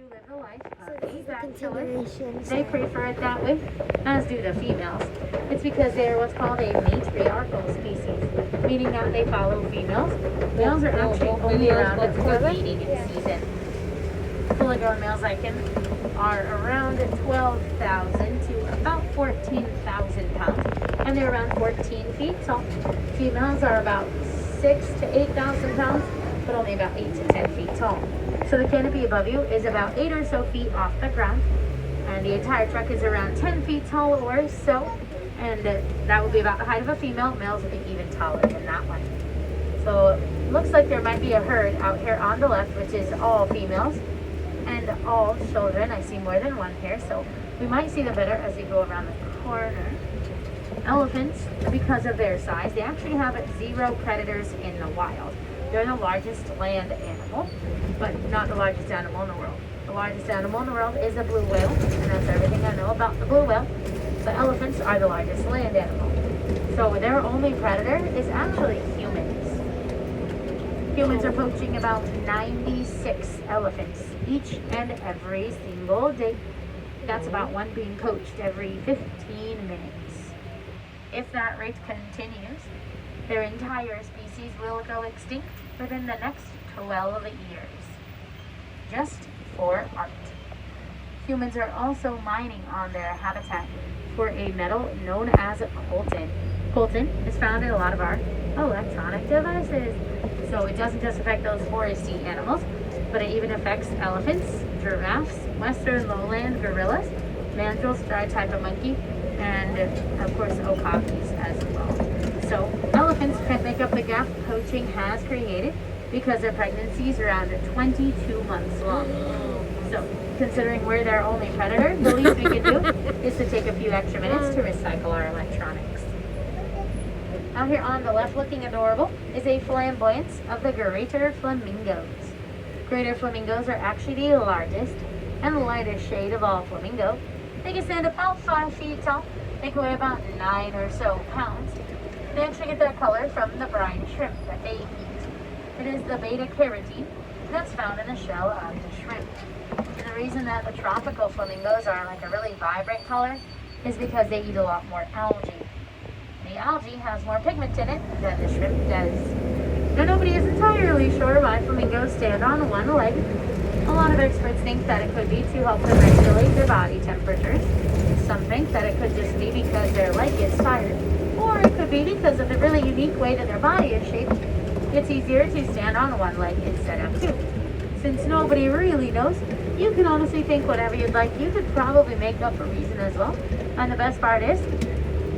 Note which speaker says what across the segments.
Speaker 1: live the life
Speaker 2: So
Speaker 1: of
Speaker 2: this
Speaker 1: a
Speaker 2: is the
Speaker 1: fat killer.
Speaker 2: continuation.
Speaker 1: They prefer it that way, as do the females. It's because they're what's called a matriarchal species, meaning that they follow females. Males are actually only around for mating season. Fully grown males like him are around 12,000 to about 14,000 pounds, and they're around 14 feet tall. Females are about 6 to 8,000 pounds, but only about 8 to 10 feet tall. So the canopy above you is about 8 or so feet off the ground, and the entire truck is around 10 feet tall or so, and that would be about the height of a female. Males would be even taller than that one. So looks like there might be a herd out here on the left, which is all females and all children. I see more than one here, so we might see them better as we go around the corner. Elephants, because of their size, they actually have 0 predators in the wild. They're the largest land animal, but not the largest animal in the world. The largest animal in the world is a blue whale, and that's everything I know about the blue whale. But elephants are the largest land animal. So their only predator is actually humans. Humans are poaching about 96 elephants each and every single day. That's about one being poached every 15 minutes. If that rate continues, their entire species will go extinct within the next 12 years, just for art. Humans are also mining on their habitat for a metal known as coltan. Coltan is found in a lot of our electronic devices. So it doesn't just affect those foresty animals, but it even affects elephants, giraffes, western lowland gorillas, mandrills, a type of monkey, and of course okapis as well. So elephants can make up the gap poaching has created because their pregnancies are around 22 months long. So considering we're their only predator, the least we can do is to take a few extra minutes to recycle our electronics. Out here on the left, looking adorable, is a flamboyance of the greater flamingos. Greater flamingos are actually the largest and lightest shade of all flamingo. They can stand about 5 feet tall. They can weigh about 9 or so pounds. They actually get their color from the brine shrimp that they eat. It is the beta carotene that's found in the shell of the shrimp. And the reason that the tropical flamingos are like a really vibrant color is because they eat a lot more algae. The algae has more pigment in it than the shrimp does. Now, nobody is entirely sure why flamingos stand on one leg. A lot of experts think that it could be to help them regulate their body temperatures. Some think that it could just be because their leg gets tired. Or it could be because of the really unique way that their body is shaped. It's easier to stand on one leg instead of two. Since nobody really knows, you can honestly think whatever you'd like. You could probably make up a reason as well. And the best part is,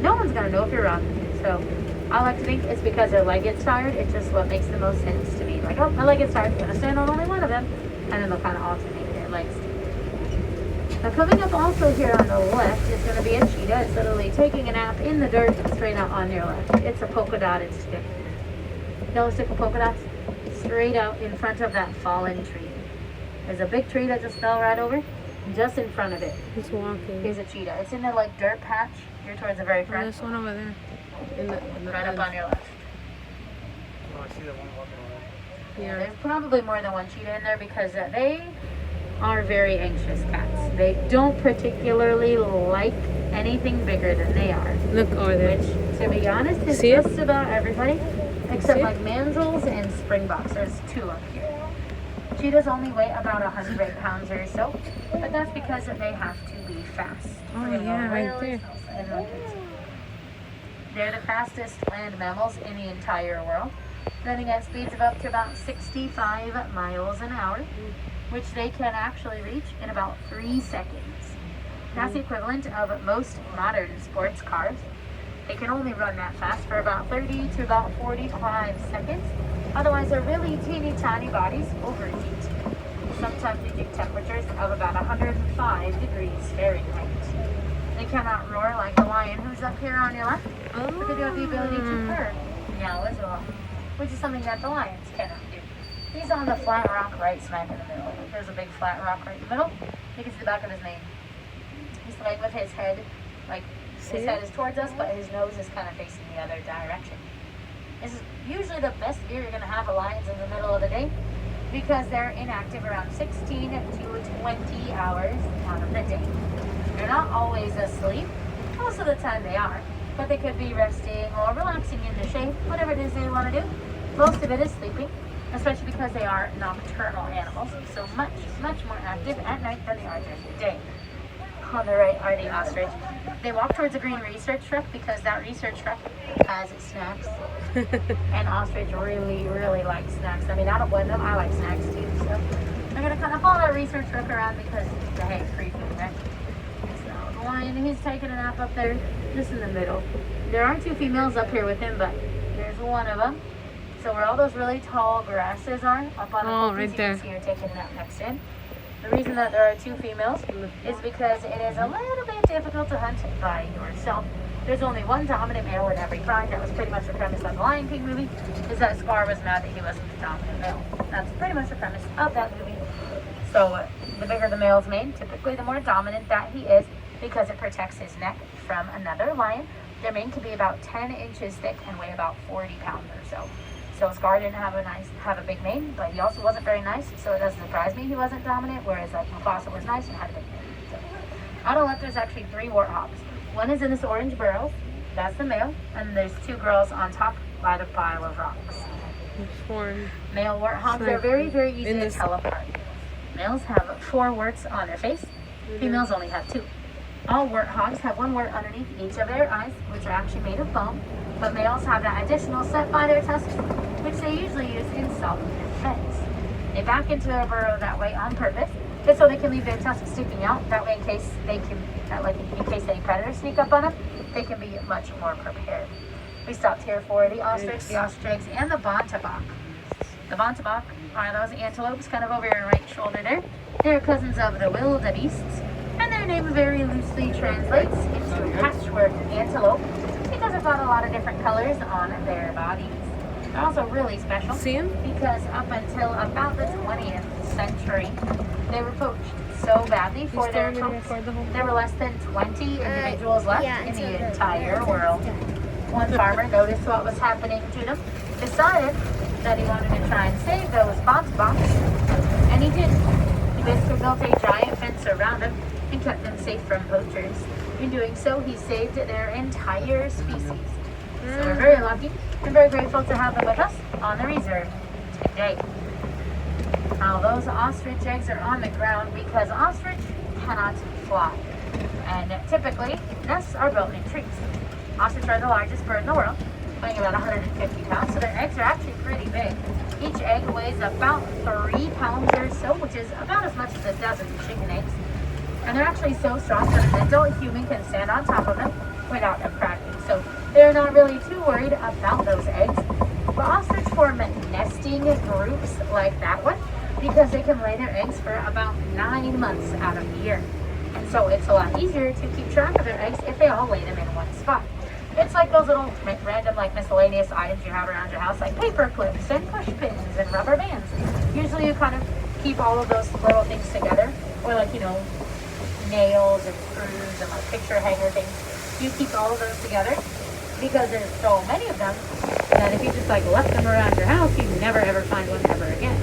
Speaker 1: no one's going to know if you're wrong. So I like to think it's because their leg gets tired. It's just what makes the most sense to me. Like, oh, my leg gets tired. I'm going to stand on only one of them. And then they'll kind of alternate their legs. Now coming up also here on the left is going to be a cheetah. It's literally taking a nap in the dirt straight out on your left. It's a polka dotted stick. Yellow stick of polka dots straight out in front of that fallen tree. There's a big tree that just fell right over. Just in front of it.
Speaker 2: He's walking.
Speaker 1: Here's a cheetah. It's in the like dirt patch. You're towards the very front.
Speaker 2: There's one over there.
Speaker 1: Right up on your left.
Speaker 3: Oh, I see that one walking away.
Speaker 1: Yeah, there's probably more than one cheetah in there because they are very anxious cats. They don't particularly like anything bigger than they are.
Speaker 2: Look over there.
Speaker 1: Which, to be honest, is
Speaker 2: See it?
Speaker 1: just about everybody except
Speaker 2: See it?
Speaker 1: like mandrills and springboks. There's 2 up here. Cheetahs only weigh about 100 pounds or so, but that's because they have to be fast.
Speaker 2: Oh yeah, right there.
Speaker 1: They're the fastest land mammals in the entire world, running at speeds of up to about 65 miles an hour, which they can actually reach in about 3 seconds. That's the equivalent of most modern sports cars. They can only run that fast for about 30 to about 45 seconds. Otherwise, their really teeny tiny bodies overheat. Sometimes reaching temperatures of about 105 degrees Fahrenheit. They cannot roar like the lion who's up here on your left, but they do have the ability to purr, meow as well, which is something that the lions cannot do. He's on the flat rock right smack in the middle. There's a big flat rock right in the middle. You can see the back of his mane. He's laying with his head, like his head is towards us, but his nose is kind of facing the other direction. This is usually the best view you're going to have of lions in the middle of the day because they're inactive around 16 to 20 hours out of the day. They're not always asleep. Most of the time they are, but they could be resting or relaxing in the shade, whatever it is they want to do. Most of it is sleeping, especially because they are nocturnal animals, so much more active at night than they are during the day. On the right are the ostrich. They walk towards a green research truck because that research truck has snacks. And ostrich really like snacks. I mean, I don't blame them. I like snacks too. So they're going to kind of follow that research truck around because the hay is creepy, right? So the lion, he's taking a nap up there, just in the middle. There are 2 females up here with him, but there's one of them. So where all those really tall grasses are, up on the
Speaker 2: right there.
Speaker 1: you can see her taking a nap next to him. The reason that there are 2 females is because it is a little bit difficult to hunt by yourself. There's only one dominant male in every pride. That was pretty much the premise of the Lion King movie, is that Scar was mad that he wasn't the dominant male. That's pretty much the premise of that movie. So the bigger the male's mane, typically the more dominant that he is, because it protects his neck from another lion. Their mane can be about 10 inches thick and weigh about 40 pounds or so. So Scar didn't have a big mane, but he also wasn't very nice, so it doesn't surprise me he wasn't dominant, whereas like Mufasa was nice and had a big mane. So, on the left there's actually 3 warthogs. One is in this orange burrow, that's the male, and there's 2 girls on top by the pile of rocks. Male warthogs are very easy to tell apart. Males have 4 warts on their face, females only have 2. All warthogs have 1 wart underneath each of their eyes, which are actually made of bone, but males have that additional set by their tusks, which they usually use in self-defense. They back into their burrow that way on purpose, just so they can leave their tusks sticking out. That way, in case any predators sneak up on them, they can be much more prepared. We stopped here for the ostrich, the ostrich, and the bontebok. The bontebok are those antelopes, kind of over your right shoulder there. They're cousins of the wildebeests, and their name very loosely translates into patchwork antelope because they've got a lot of different colors on their bodies. They're also really special because up until about the 20th century, they were poached so badly for their coats. There were less than 20 individuals left in the entire world. One farmer noticed what was happening to them, decided that he wanted to try and save those bonteboks, and he did. He basically built a giant fence around them and kept them safe from poachers. In doing so, he saved their entire species. So we're very lucky and very grateful to have them with us on the reserve today. Now those ostrich eggs are on the ground because ostrich cannot fly. And typically, nests are built in trees. Ostrich are the largest bird in the world, weighing about 150 pounds, so their eggs are actually pretty big. Each egg weighs about 3 pounds or so, which is about as much as a dozen chicken eggs. And they're actually so strong that an adult human can stand on top of them without them cracking. So they're not really too worried about those eggs. But ostrich form nesting groups like that one because they can lay their eggs for about 9 months out of the year. And so it's a lot easier to keep track of their eggs if they all lay them in one spot. It's like those little random miscellaneous items you have around your house, like paper clips and push pins and rubber bands. Usually you kind of keep all of those little things together, or nails and screws and picture hanger things. You keep all of those together because there's so many of them that if you just left them around your house, you'd never ever find one ever again.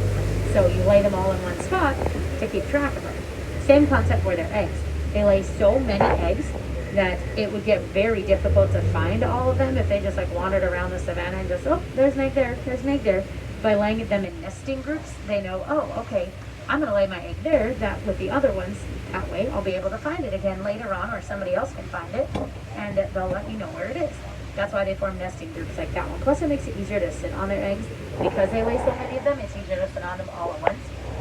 Speaker 1: So you lay them all in one spot to keep track of them. Same concept for their eggs. They lay so many eggs that it would get very difficult to find all of them if they just wandered around the savannah and just, oh, there's an egg there, there's an egg there. By laying them in nesting groups, they know, oh, okay, I'm going to lay my egg there, that with the other ones, that way I'll be able to find it again later on, or somebody else can find it, and they'll let me know where it is. That's why they form nesting groups like that one. Plus it makes it easier to sit on their eggs. Because they lay so many of them, it's easier to sit on them all at once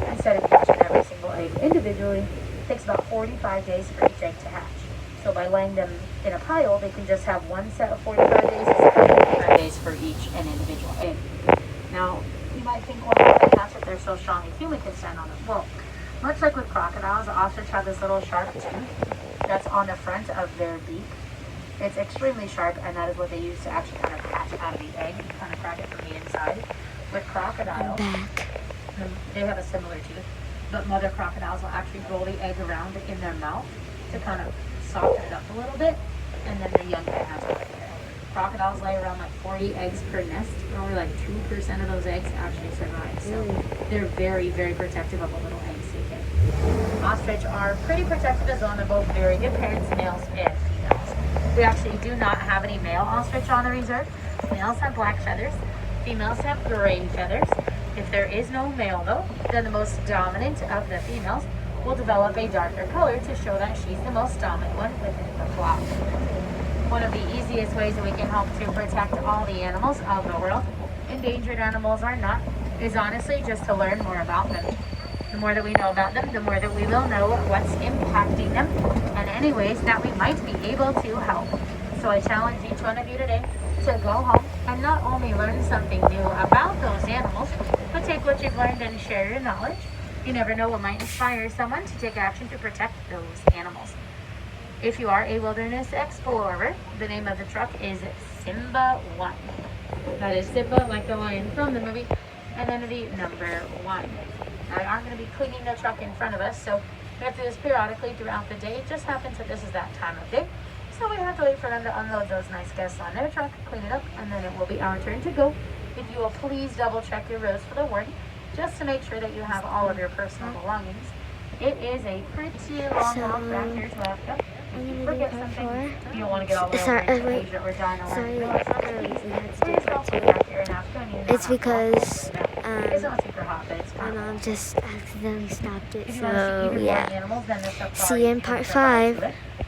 Speaker 1: instead of catching every single egg individually. It takes about 45 days for each egg to hatch. So by laying them in a pile, they can just have one set of 45 days instead of 45 days for each an individual egg. Now, you might think, well, how do they hatch if they're so strong a human can stand on them? Well, much like with crocodiles, the ostrich have this little sharp tooth that's on the front of their beak. It's extremely sharp, and that is what they use to actually kind of hatch out of the egg. You kind of crack it from the inside. With crocodiles, they have a similar tooth, but mother crocodiles will actually roll the egg around in their mouth to kind of soften it up a little bit, and then the young can hatch right there. Crocodiles lay around 40 eggs per nest, and only 2% of those eggs actually survive. So they're very, very protective of the little eggs they get. ostrich are pretty protected as well. They're both very good parents, males and females. We actually do not have any male ostrich on the reserve. Males have black feathers, females have gray feathers. If there is no male though, then the most dominant of the females will develop a darker color to show that she's the most dominant one within the flock. One of the easiest ways that we can help to protect all the animals of the world, endangered animals or not, is honestly just to learn more about them. The more that we know about them, the more that we will know what's impacting them and any ways that we might be able to help. So I challenge each one of you today to go home and not only learn something new about those animals, but take what you've learned and share your knowledge. You never know what might inspire someone to take action to protect those animals. If you are a wilderness explorer, the name of the truck is Simba 1. That is Simba, like the lion from the movie, and then the number 1. Now, we aren't going to be cleaning the truck in front of us, so we have to do this periodically throughout the day. It just happens that this is that time of day, so we have to wait for them to unload those nice guests on their truck, clean it up, and then it will be our turn to go. If you will please double check your rows for the warning, just to make sure that you have all of your personal belongings. It is a pretty long walk back here to Africa. If you forget something, you don't want to get all the way over into Asia or China or
Speaker 4: it's because
Speaker 1: it's not super hot, but it's
Speaker 4: my mom just accidentally stopped it.
Speaker 1: if you want to see
Speaker 4: So
Speaker 1: even more
Speaker 4: yeah.
Speaker 1: animals, then the
Speaker 4: See you in part 5.